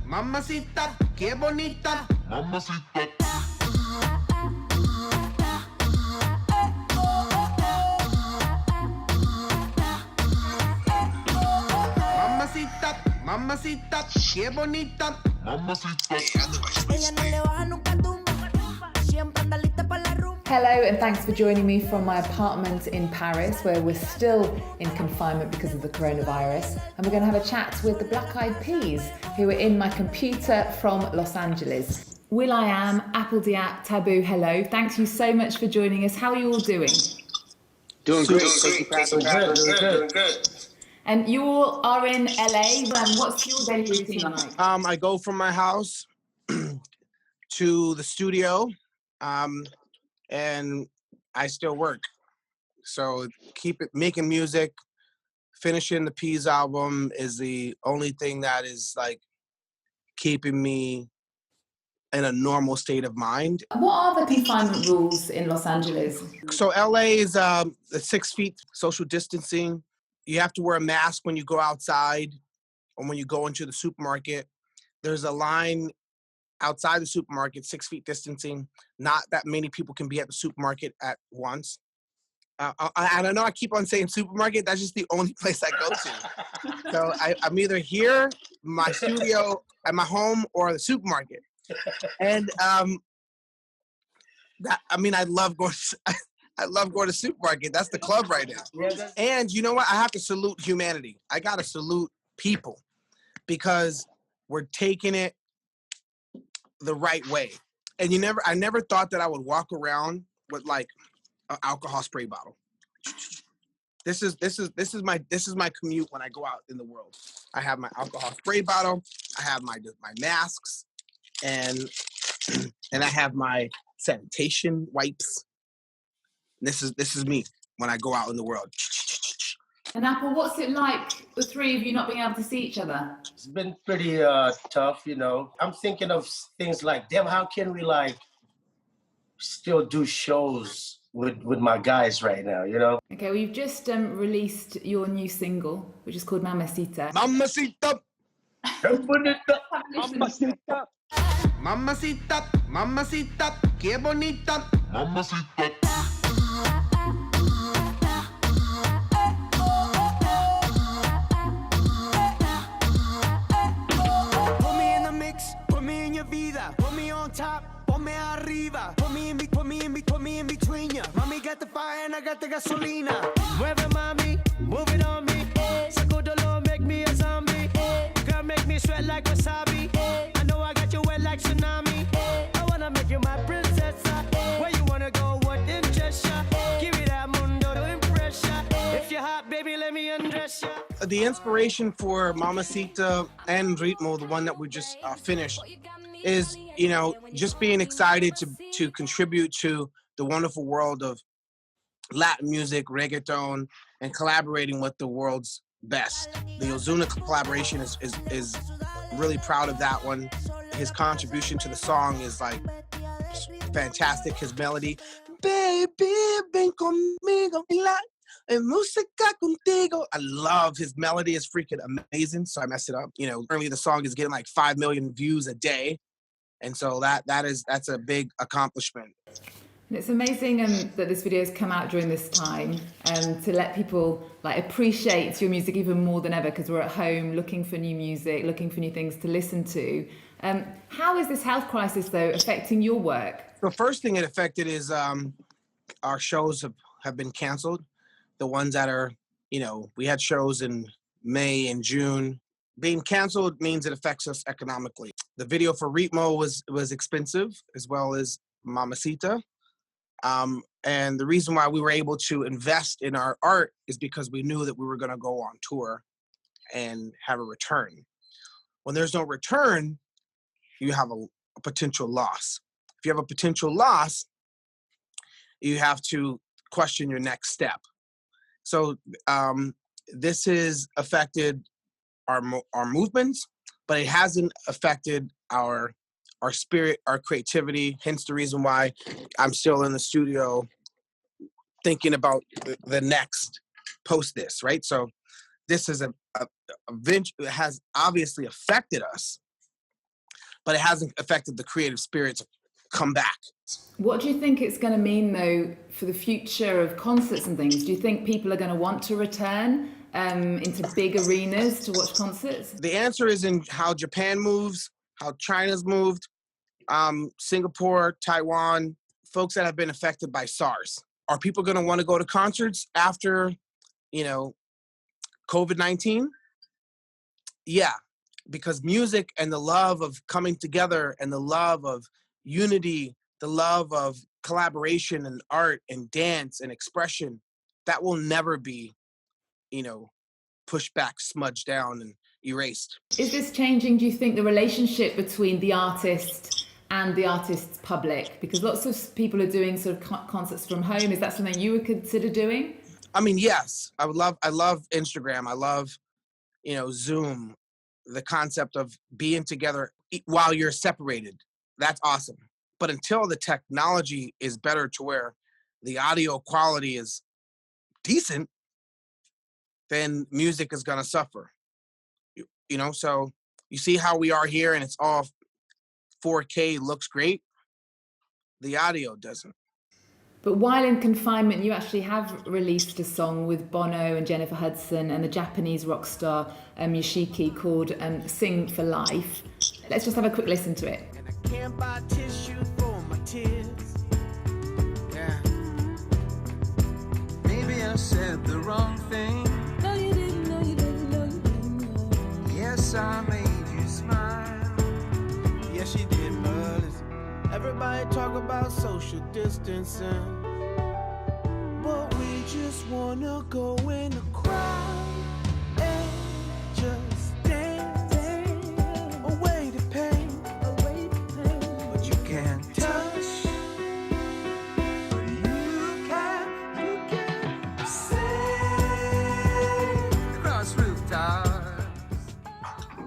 Mamacita, qué bonita. Mamacita. Mamacita, mamacita, qué bonita. Mamacita. Ella no le baja nunca tumba. Siempre anda lista para la rumba. Hello and thanks for joining me from my apartment in Paris, where we're still in confinement because of the coronavirus. And we're going to have a chat with the Black Eyed Peas, who are in my computer from Los Angeles. will.i.am, Apple Diap, Taboo, hello. Thank you so much for joining us. How are you all doing? Doing great. Doing good. And you all are in LA. What's your daily routine like? I go from my house to the studio, and I still work. So keep it making music. Finishing the Peas album is the only thing that is like keeping me in a normal state of mind. What are the confinement rules in Los Angeles? So LA is the 6 feet social distancing. You have to wear a mask when you go outside or when you go into the supermarket. There's a line outside the supermarket, 6 feet distancing. Not that many people can be at the supermarket at once. I don't know, I keep on saying supermarket. That's just the only place I go to. So I'm either here, my studio, at my home, or the supermarket. And I love going to, I love going to supermarket. That's the club right now. And you know what? I have to salute humanity. I got to salute people because we're taking it the right way. And I never thought that I would walk around with like an alcohol spray bottle. This is my commute when I go out in the world. I have my alcohol spray bottle. I have my masks, and I have my sanitation wipes. This is me when I go out in the world. And Apple, what's it like, the three of you not being able to see each other? It's been pretty tough, you know. I'm thinking of things like, damn, how can we like still do shows with my guys right now, you know? Okay, well, you've just released your new single, which is called Mamacita. Mamacita. Mamacita. Mamacita, mamacita, qué bonita. Mamacita. Put me in the mix, put me in your vida, put me on top, put me arriba, put me in between ya. Mami got the fire and I got the gasolina. Mueve mami, move it on me. Sacudolo, make me a zombie. Girl, make me sweat like wasabi. I know I got you wet like tsunami. I wanna make you my princess. Where you wanna go, what interest ya? Give me that mundo to impress ya. If you're hot, baby, let me undress ya. The inspiration for Mamacita and Ritmo, the one that we just finished, is, you know, just being excited to contribute to the wonderful world of Latin music, reggaeton, and collaborating with the world's best. The Ozuna collaboration is really proud of that one. His contribution to the song is like fantastic. His melody, baby, ven conmigo, música contigo. I love his melody. Is freaking amazing. So I messed it up. You know, currently the song is getting like 5 million views a day. And so that's a big accomplishment. And it's amazing that this video has come out during this time to let people like appreciate your music even more than ever, because we're at home looking for new music, looking for new things to listen to. How is this health crisis, though, affecting your work? The first thing it affected is our shows have been canceled. The ones that are, you know, we had shows in May and June. Being canceled means it affects us economically. The video for Ritmo was expensive, as well as Mamacita. And the reason why we were able to invest in our art is because we knew that we were going to go on tour and have a return. When there's no return, you have a potential loss. If you have a potential loss, you have to question your next step. So this has affected our movements, but it hasn't affected our spirit, our creativity, hence the reason why I'm still in the studio thinking about the next post this, right? So this is a venture that has obviously affected us, but it hasn't affected the creative spirit to come back. What do you think it's going to mean, though, for the future of concerts and things? Do you think people are going to want to return into big arenas to watch concerts? The answer is in how Japan moves, how China's moved, Singapore, Taiwan, folks that have been affected by SARS. Are people going to want to go to concerts after, COVID-19? Yeah, because music and the love of coming together and the love of unity, the love of collaboration and art and dance and expression, that will never be, pushed back, smudged down, and erased. Is this changing, do you think, the relationship between the artist and the artist's public? Because lots of people are doing sort of concerts from home. Is that something you would consider doing? I mean, yes, I love Instagram. I love, Zoom, the concept of being together while you're separated. That's awesome. But until the technology is better to where the audio quality is decent, then music is going to suffer. So you see how we are here and it's all 4K, looks great. The audio doesn't. But while in confinement, you actually have released a song with Bono and Jennifer Hudson and the Japanese rock star Yoshiki called Sing for Life. Let's just have a quick listen to it. And I can't buy tissue for my tears. Yeah. Maybe I said the wrong thing. No, you didn't, no, you didn't, no, you didn't. Yes, I made you smile. Yes, you did, but everybody talk about social distancing. But we just wanna go in the crowd and just dance away the pain. But you can't touch, but you can sing across rooftops.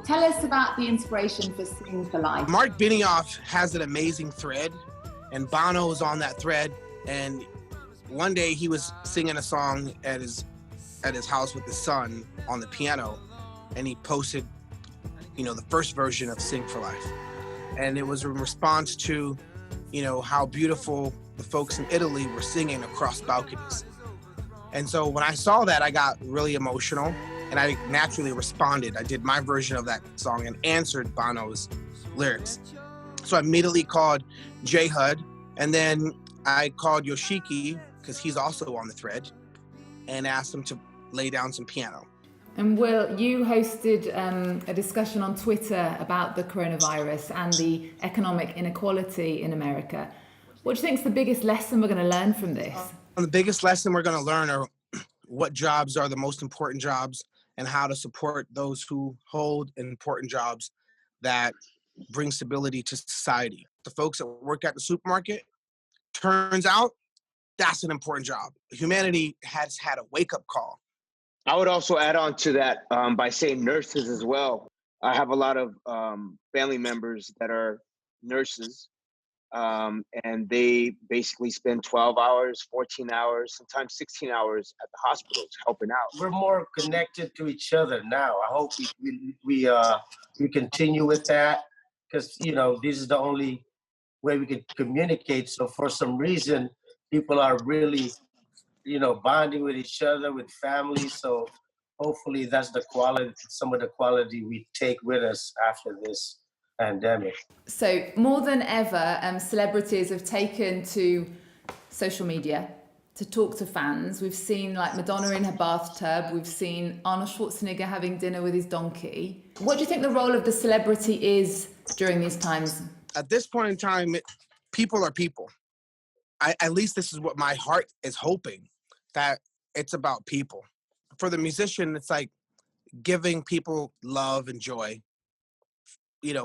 Tell us about the inspiration for Sing for Life. Mark Benioff has an amazing thread, and Bono is on that thread. And one day he was singing a song at his house with his son on the piano, and he posted, the first version of Sing for Life. And it was in response to, how beautiful the folks in Italy were singing across balconies. And so when I saw that, I got really emotional. And I naturally responded. I did my version of that song and answered Bono's lyrics. So I immediately called J Hud, and then I called Yoshiki, because he's also on the thread, and asked him to lay down some piano. And Will, you hosted a discussion on Twitter about the coronavirus and the economic inequality in America. What do you think is the biggest lesson we're going to learn from this? The biggest lesson we're going to learn are what jobs are the most important jobs, and how to support those who hold important jobs that bring stability to society. The folks that work at the supermarket, turns out that's an important job. Humanity has had a wake-up call. I would also add on to that by saying nurses as well. I have a lot of family members that are nurses, and they basically spend 12 hours, 14 hours, sometimes 16 hours at the hospitals helping out. We're more connected to each other now. I hope we continue with that, because this is the only way we can communicate. So for some reason, people are really bonding with each other, with families. So hopefully that's some of the quality we take with us after this pandemic. So more than ever, celebrities have taken to social media to talk to fans. We've seen Madonna in her bathtub. We've seen Arnold Schwarzenegger having dinner with his donkey. What do you think the role of the celebrity is during these times? At this point in time, people are people. At least this is what my heart is hoping, that it's about people. For the musician, it's like giving people love and joy.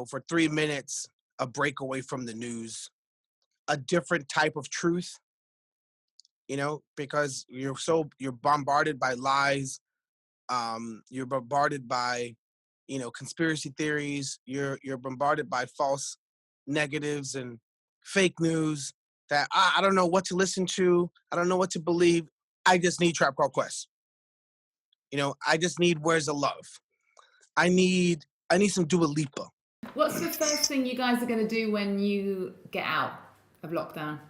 For 3 minutes, a break away from the news, a different type of truth, because you're bombarded by lies. You're bombarded by, conspiracy theories. You're bombarded by false negatives and fake news that I don't know what to listen to. I don't know what to believe. I just need Trap Called Quest. I just need Where's the Love. I need some Dua Lipa. What's the first thing you guys are going to do when you get out of lockdown?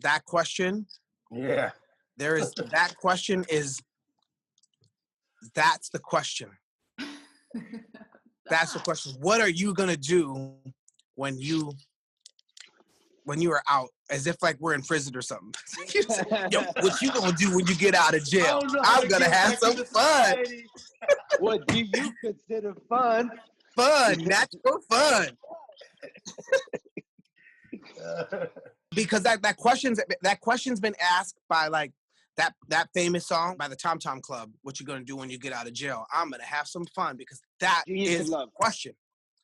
That question, Yeah. that question is, that's the question. That's the question. What are you gonna do when you are out? As if like we're in prison or something. You say, yo, what you gonna do when you get out of jail? I'm gonna have some fun. What do you consider fun? Fun, natural fun. Because that question's been asked by like that famous song by the Tom Tom Club. What you gonna do when you get out of jail? I'm gonna have some fun, because that Genius is of Love. the question.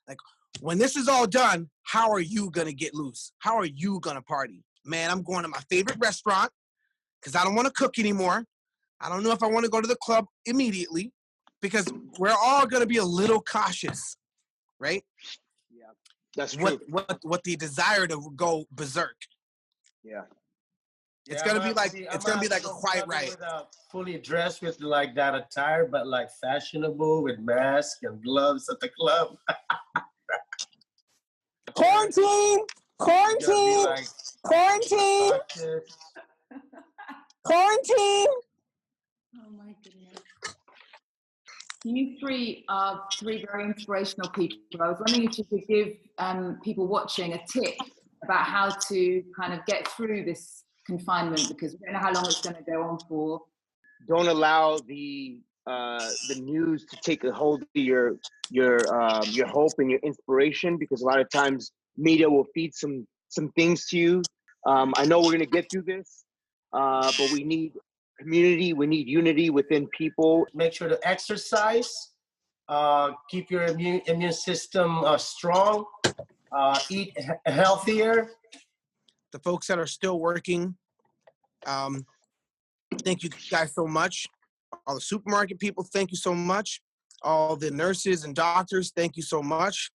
Like, when this is all done, how are you gonna get loose? How are you gonna party? Man, I'm going to my favorite restaurant because I don't want to cook anymore. I don't know if I want to go to the club immediately, because we're all gonna be a little cautious, right? Yeah, that's true. What the desire to go berserk. Yeah. It's gonna be like a quiet riot. Fully dressed with like that attire, but like fashionable with mask and gloves at the club. Quarantine! Quarantine! Like, Quarantine! Quarantine! Oh my goodness. You three are three very inspirational people. I was wondering if you could give people watching a tip about how to kind of get through this confinement, because we don't know how long it's going to go on for. Don't allow the news to take a hold of your hope and your inspiration, because a lot of times media will feed some things to you. I know we're gonna get through this, but we need community, we need unity within people. Make sure to exercise, keep your immune system strong, eat healthier. The folks that are still working, thank you guys so much. All the supermarket people, thank you so much. All the nurses and doctors, thank you so much.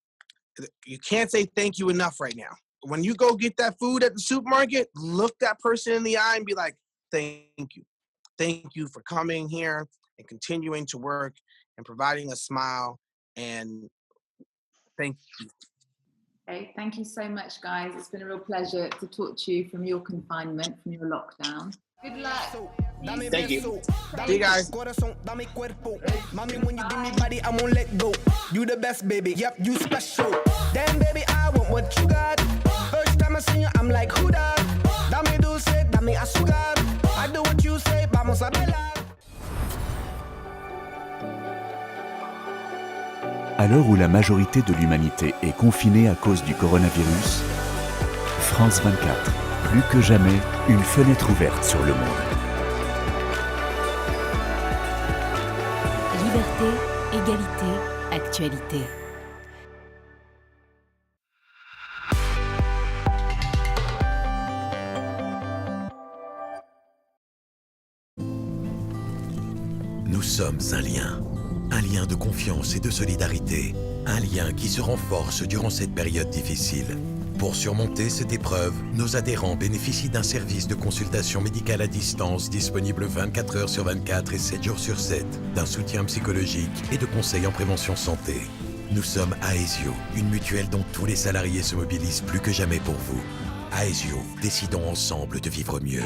You can't say thank you enough right now. When you go get that food at the supermarket, look that person in the eye and be like, thank you. Thank you for coming here and continuing to work and providing a smile, and thank you. Okay, thank you so much, guys. It's been a real pleasure to talk to you from your confinement, from your lockdown. Good luck. Thank you. See you guys. Mommy, when you give me body, I won't let go. You the best, baby. Yep, you special. Damn, baby, I want what you got. First time I see you, I'm like, who that? Dame dulce, dame azúcar. I do what you say, vamos a bailar. À l'heure où la majorité de l'humanité est confinée à cause du coronavirus, France 24, plus que jamais, une fenêtre ouverte sur le monde. Liberté, égalité, actualité. Nous sommes un lien de confiance et de solidarité, un lien qui se renforce durant cette période difficile. Pour surmonter cette épreuve, nos adhérents bénéficient d'un service de consultation médicale à distance disponible 24 heures sur 24 et 7 jours sur 7, d'un soutien psychologique et de conseils en prévention santé. Nous sommes Aesio, une mutuelle dont tous les salariés se mobilisent plus que jamais pour vous. Aesio, décidons ensemble de vivre mieux.